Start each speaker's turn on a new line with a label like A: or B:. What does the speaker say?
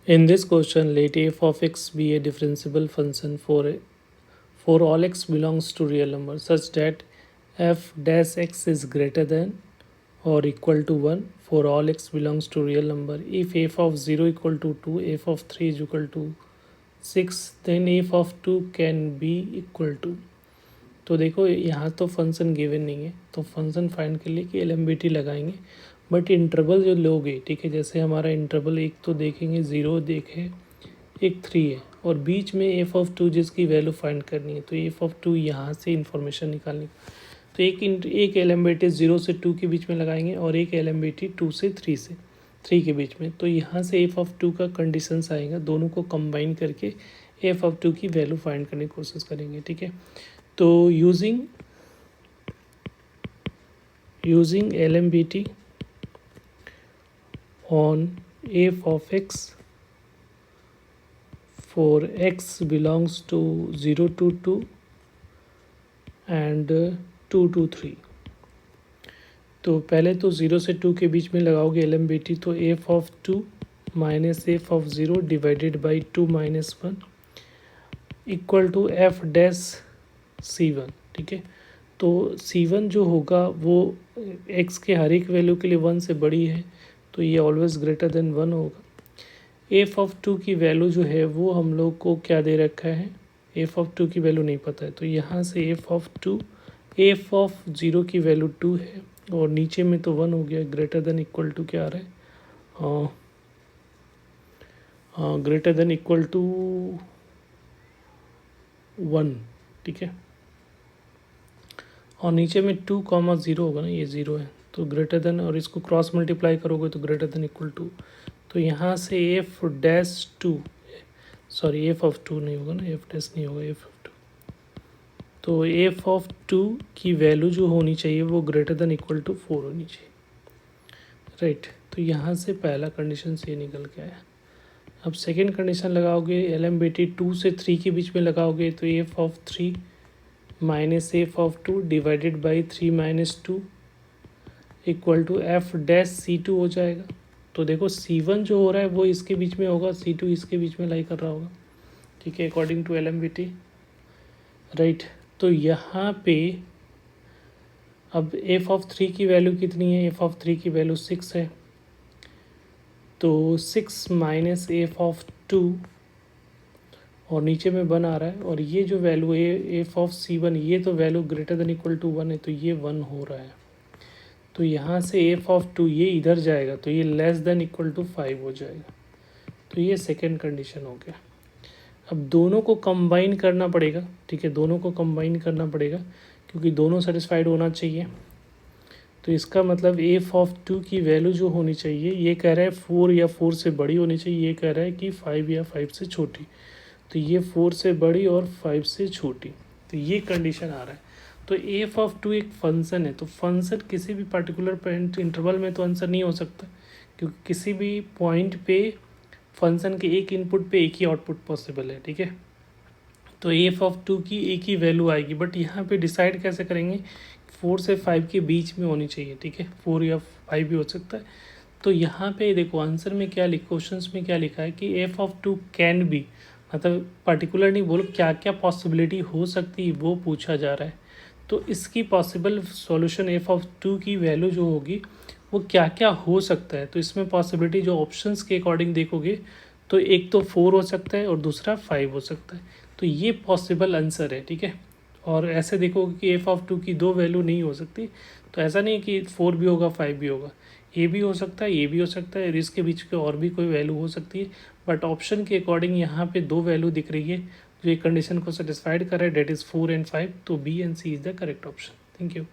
A: In this question, let f of x be a differentiable function for all x belongs to real number such that f dash x is greater than or equal to 1 for all x belongs to real number. If f of 0 equal to 2, f of 3 is equal to 6, then f of 2 can be equal to. तो देखो यहाँ तो function given नहीं है, तो function find के लिए कि एलएमबीटी लगाएंगे, बट इंटरवल जो लोगे, ठीक है, जैसे हमारा इंटरवल एक तो देखेंगे 0 देखे, एक 3 है, और बीच में एफ ऑफ 2 जिसकी वैल्यू फाइंड करनी है, तो एफ ऑफ 2 यहाँ से इंफॉर्मेशन निकालनी। तो एक एलएमबीटी 0 से 2 के बीच में लगाएंगे और एक एलएमबीटी 2 से 3 के बीच में। तो यहाँ से एफ ऑफ 2 का कंडीशंस आएगा, दोनों को कंबाइन करके एफ ऑफ 2 की वैल्यू फाइंड करने की कोशिश करेंगे, ठीक है। तो using LMBT on f of x for x belongs to 0 to 2 and 2 to 3। तो पहले तो 0 से 2 के बीच में लगाओगे LMBT, तो f of 2 minus F of 0 divided by 2 minus 1 equal to f dash C1, ठीक है। तो C1 जो होगा वो x के हर एक वैल्यू के लिए 1 से बड़ी है, तो ये ऑलवेज ग्रेटर देन 1 होगा। एफ ऑफ 2 की वैल्यू जो है वो हम लोग को क्या दे रखा है, एफ ऑफ 2 की वैल्यू नहीं पता है, तो यहाँ से एफ ऑफ 0 की वैल्यू 2 है और नीचे में तो 1 हो गया, ग्रेटर देन इक्वल टू क्या आ रहा है, ग्रेटर देन इक्वल टू 1, ठीक है। और नीचे में 2,0 होगा ना, ये 0 है, तो ग्रेटर देन, और इसको क्रॉस मल्टीप्लाई करोगे तो ग्रेटर देन इक्वल टू। तो यहाँ से F dash 2, sorry F of 2 नहीं होगा ना, एफ डैश नहीं होगा, एफ ऑफ 2। तो एफ ऑफ 2 की वैल्यू जो होनी चाहिए वो ग्रेटर देन इक्वल टू 4 होनी चाहिए, राइट। तो यहाँ से पहला कंडीशन से ये निकल के आया। अब सेकेंड कंडीशन लगाओगे, LMBT 2 से 3 के बीच में लगाओगे, तो F of 3 minus F of 2 divided by 3 minus 2 equal to F dash C2 हो जाएगा। तो देखो C1 जो हो रहा है वो इसके बीच में होगा, C2 इसके बीच में लाई कर रहा होगा, ठीक है, अकॉर्डिंग टू LMBT, राइट। तो यहाँ पे अब एफ ऑफ 3 की वैल्यू कितनी है, एफ ऑफ 3 की वैल्यू 6 है, तो 6 माइनस एफ ऑफ 2 और नीचे में 1 आ रहा है, और ये जो वैल्यू है एफ ऑफ C1, ये तो value greater than equal to 1 है, तो ये 1 हो रहा है। तो यहाँ से एफ ऑफ 2 ये इधर जाएगा, तो ये लेस देन इक्वल टू 5 हो जाएगा। तो ये सेकेंड कंडीशन हो गया। अब दोनों को कंबाइन करना पड़ेगा, ठीक है, दोनों को कंबाइन करना पड़ेगा क्योंकि दोनों सेटिस्फाइड होना चाहिए। तो इसका मतलब एफ ऑफ 2 की वैल्यू जो होनी चाहिए, ये कह रहा है 4 या 4 से बड़ी होनी चाहिए, ये कह रहा है कि 5 या 5 से छोटी। तो ये 4 से बड़ी और 5 से छोटी, तो ये कंडीशन आ रहा है। तो एफ ऑफ 2 एक फंक्शन है, तो फंक्शन किसी भी पर्टिकुलर पॉइंट इंटरवल में तो आंसर नहीं हो सकता, क्योंकि किसी भी पॉइंट पे फंक्शन के एक इनपुट पे एक ही आउटपुट पॉसिबल है, ठीक है। तो एफ ऑफ 2 की एक ही वैल्यू आएगी, बट यहाँ पे डिसाइड कैसे करेंगे, 4 से 5 के बीच में होनी चाहिए, ठीक है, 4 या 5 भी हो सकता है। तो यहाँ पे देखो आंसर में क्या क्वेश्चन में क्या लिखा है कि एफ ऑफ 2 कैन बी, मतलब पर्टिकुलर नहीं बोलो, क्या क्या पॉसिबिलिटी हो सकती है वो पूछा जा रहा है। तो इसकी पॉसिबल सॉल्यूशन एफ ऑफ 2 की वैल्यू जो होगी वो क्या क्या हो सकता है, तो इसमें पॉसिबिलिटी जो ऑप्शंस के अकॉर्डिंग देखोगे तो एक तो 4 हो सकता है और दूसरा 5 हो सकता है, तो ये पॉसिबल आंसर है, ठीक है। और ऐसे देखोगे कि एफ ऑफ 2 की 2 वैल्यू नहीं हो सकती, तो ऐसा नहीं कि 4 भी होगा 5 भी होगा, ये भी हो सकता है, ये भी हो सकता है, इसके बीच के और भी कोई वैल्यू हो सकती है, बट ऑप्शन के अकॉर्डिंग यहाँ पे 2 वैल्यू दिख रही है जो एक कंडीशन को सेटिस्फाइड कर रहा है, डेट इज़ 4 and 5, तो B and C is the correct option. Thank you.